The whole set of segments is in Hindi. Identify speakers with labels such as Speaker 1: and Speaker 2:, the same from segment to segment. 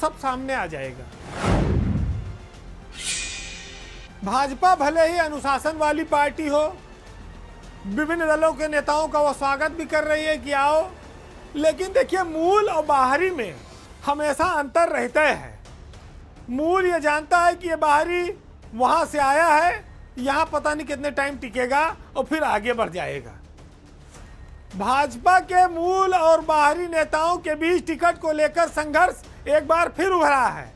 Speaker 1: सब सामने आ जाएगा। भाजपा भले ही अनुशासन वाली पार्टी हो, विभिन्न दलों के नेताओं का वो स्वागत भी कर रही है कि आओ, लेकिन देखिए मूल और बाहरी में हमेशा अंतर रहता है। मूल ये जानता है कि ये बाहरी वहाँ से आया है, यहाँ पता नहीं कितने टाइम टिकेगा और फिर आगे बढ़ जाएगा। भाजपा के मूल और बाहरी नेताओं के बीच टिकट को लेकर संघर्ष एक बार फिर उभरा है।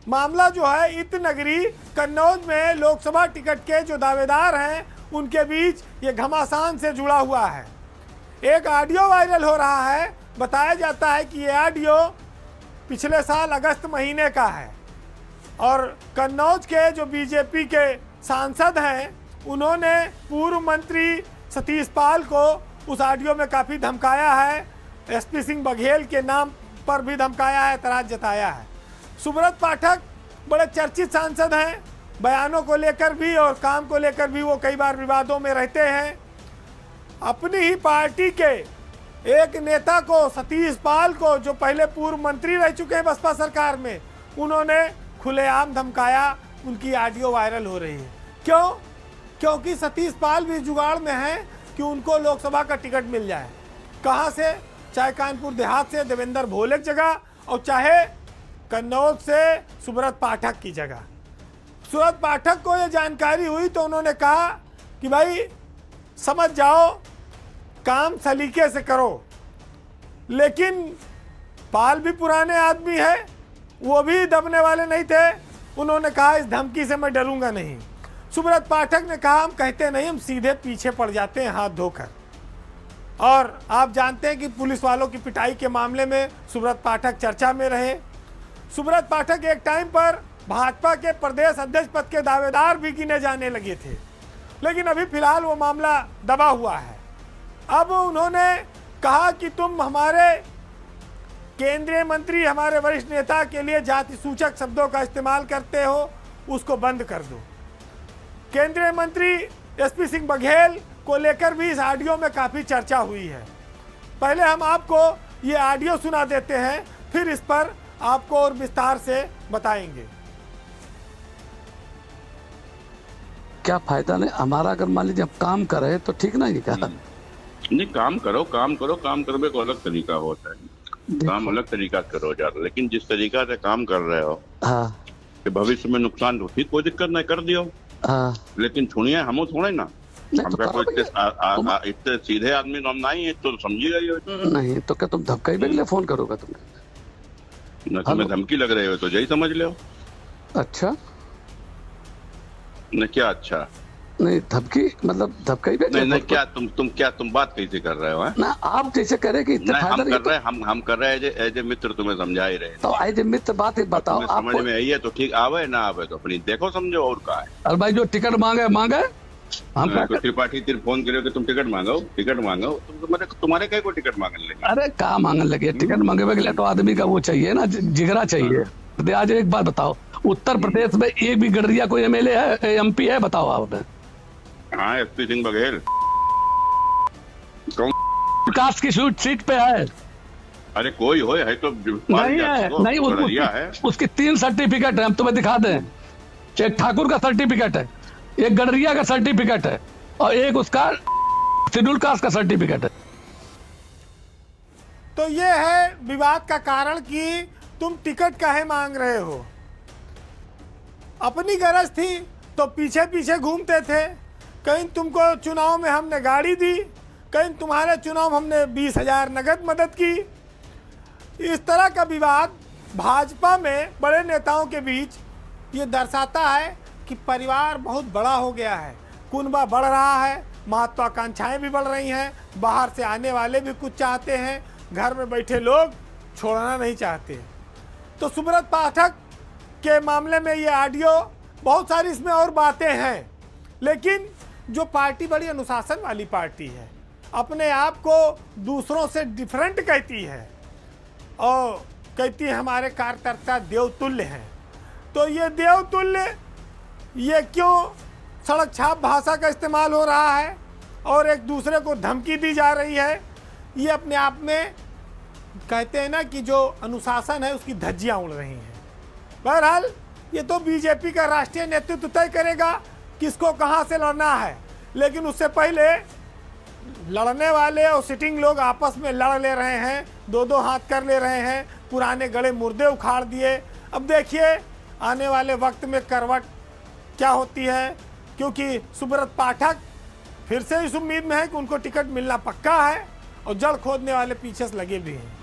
Speaker 1: मामला जो है इतनगरी कन्नौज में लोकसभा टिकट के जो दावेदार हैं उनके बीच ये घमासान से जुड़ा हुआ है। एक ऑडियो वायरल हो रहा है, बताया जाता है कि ये ऑडियो पिछले साल अगस्त महीने का है और कन्नौज के जो बीजेपी के सांसद हैं उन्होंने पूर्व मंत्री सतीश पाल को उस ऑडियो में काफ़ी धमकाया है। एसपी सिंह बघेल के नाम पर भी धमकाया है, एतराज जताया है। सुब्रत पाठक बड़े चर्चित सांसद हैं, बयानों को लेकर भी और काम को लेकर भी वो कई बार विवादों में रहते हैं। अपनी ही पार्टी के एक नेता को, सतीश पाल को, जो पहले पूर्व मंत्री रह चुके हैं बसपा सरकार में, उन्होंने खुलेआम धमकाया। उनकी ऑडियो वायरल हो रही है। क्यों? क्योंकि सतीश पाल भी जुगाड़ में है कि उनको लोकसभा का टिकट मिल जाए। कहाँ से? चाहे कानपुर देहात से देवेंद्र भोले की जगह और चाहे कन्नौज से सुब्रत पाठक की जगह। सुब्रत पाठक को ये जानकारी हुई तो उन्होंने कहा कि भाई समझ जाओ, काम सलीके से करो। लेकिन पाल भी पुराने आदमी है, वो भी दबने वाले नहीं थे। उन्होंने कहा इस धमकी से मैं डरूंगा नहीं। सुब्रत पाठक ने कहा हम कहते नहीं, हम सीधे पीछे पड़ जाते हैं हाथ धोकर। और आप जानते हैं कि पुलिस वालों की पिटाई के मामले में सुब्रत पाठक चर्चा में रहे। सुब्रत पाठक एक टाइम पर भाजपा के प्रदेश अध्यक्ष पद के दावेदार भी गिने जाने लगे थे, लेकिन अभी फिलहाल वो मामला दबा हुआ है। अब उन्होंने कहा कि तुम हमारे केंद्रीय मंत्री, हमारे वरिष्ठ नेता के लिए जाति सूचक शब्दों का इस्तेमाल करते हो, उसको बंद कर दो। केंद्रीय मंत्री एसपी सिंह बघेल को लेकर भी इस ऑडियो में काफ़ी चर्चा हुई है। पहले हम आपको ये ऑडियो सुना देते हैं, फिर इस पर आपको और विस्तार से बताएंगे।
Speaker 2: क्या फायदा नहीं हमारा, अगर मान लीजिए आप काम कर रहे हैं तो ठीक नहीं क्या?
Speaker 3: नहीं, काम करो, काम करो, काम करने का अलग तरीका होता है। काम अलग तरीका करो यार, लेकिन जिस तरीका से काम कर रहे हो
Speaker 2: हाँ
Speaker 3: कि भविष्य में नुकसान हो, ठीक, कोई दिक्कत नहीं, कर दियो।
Speaker 2: हाँ
Speaker 3: लेकिन छुड़िए हम थोड़े ना,
Speaker 2: नहीं
Speaker 3: हम
Speaker 2: तो
Speaker 3: क्या कोई
Speaker 2: करो
Speaker 3: इतने सीधे आदमी तो हम नहीं है, तो समझिएगा ये।
Speaker 2: नहीं तो क्या तुम धमकाई के लिए फोन करोगे तुम?
Speaker 3: न तुम्हें धमकी लग रही हो तो यही समझ लो।
Speaker 2: अच्छा
Speaker 3: न क्या अच्छा?
Speaker 2: नहीं धमकी मतलब धमकाई पे
Speaker 3: नहीं क्या तुम बात कैसे कर रहे हो?
Speaker 2: ना आप जैसे कह रहे कि इतने फायदा नहीं,
Speaker 3: हम कर रहे हैं एज ए मित्र, तुम्हें समझा ही रहे।
Speaker 2: तो एज ए मित्र बात बताओ,
Speaker 3: समझ में आई है तो ठीक, आवे ना आवे तो अपनी देखो समझो, और का है।
Speaker 2: अरे भाई जो टिकट मांगे हम
Speaker 3: त्रिपाठी फोन करो कि तुम टिकट मांगो, तुम्हारे कहीं को टिकट मांगने लगे?
Speaker 2: अरे कहाँ मांगने लगे? टिकट मांगे के लिए तो आदमी का वो चाहिए ना, जिगरा चाहिए। आज एक बात बताओ, उत्तर प्रदेश में एक भी गडरिया कोई एमएलए है, एमपी है? बताओ आप।
Speaker 3: हाँ, एसपी सिंह बघेल कौन
Speaker 2: विकास की सीट पे है।
Speaker 3: अरे कोई हो है तो
Speaker 2: नहीं है, नहीं है। उसकी 3 सर्टिफिकेट है, हम तुम्हें दिखा दें। एक ठाकुर का सर्टिफिकेट है, एक गडरिया का सर्टिफिकेट है और एक उसका शेड्यूल कास्ट का सर्टिफिकेट है।
Speaker 1: तो ये है विवाद का कारण कि तुम टिकट काहे मांग रहे हो। अपनी गरज थी तो पीछे पीछे घूमते थे, कहीं तुमको चुनाव में हमने गाड़ी दी, कहीं तुम्हारे चुनाव हमने 20,000 नगद मदद की। इस तरह का विवाद भाजपा में बड़े नेताओं के बीच ये दर्शाता है कि परिवार बहुत बड़ा हो गया है, कुनबा बढ़ रहा है, महत्वाकांक्षाएं भी बढ़ रही हैं, बाहर से आने वाले भी कुछ चाहते हैं, घर में बैठे लोग छोड़ना नहीं चाहते। तो सुब्रत पाठक के मामले में ये ऑडियो, बहुत सारी इसमें और बातें हैं, लेकिन जो पार्टी बड़ी अनुशासन वाली पार्टी है, अपने आप को दूसरों से डिफरेंट कहती है और कहती है हमारे कार्यकर्ता देवतुल्य हैं। तो ये देवतुल्य, ये क्यों सड़क छाप भाषा का इस्तेमाल हो रहा है और एक दूसरे को धमकी दी जा रही है, ये अपने आप में कहते हैं ना कि जो अनुशासन है उसकी धज्जियां उड़ रही हैं। बहरहाल ये तो बीजेपी का राष्ट्रीय नेतृत्व तय करेगा किसको कहां से लड़ना है, लेकिन उससे पहले लड़ने वाले और सिटिंग लोग आपस में लड़ ले रहे हैं, दो दो हाथ कर ले रहे हैं, पुराने गड़े मुर्दे उखाड़ दिए। अब देखिए आने वाले वक्त में करवट क्या होती है, क्योंकि सुब्रत पाठक फिर से इस उम्मीद में है कि उनको टिकट मिलना पक्का है और जड़ खोदने वाले पीछे से लगे भी हैं।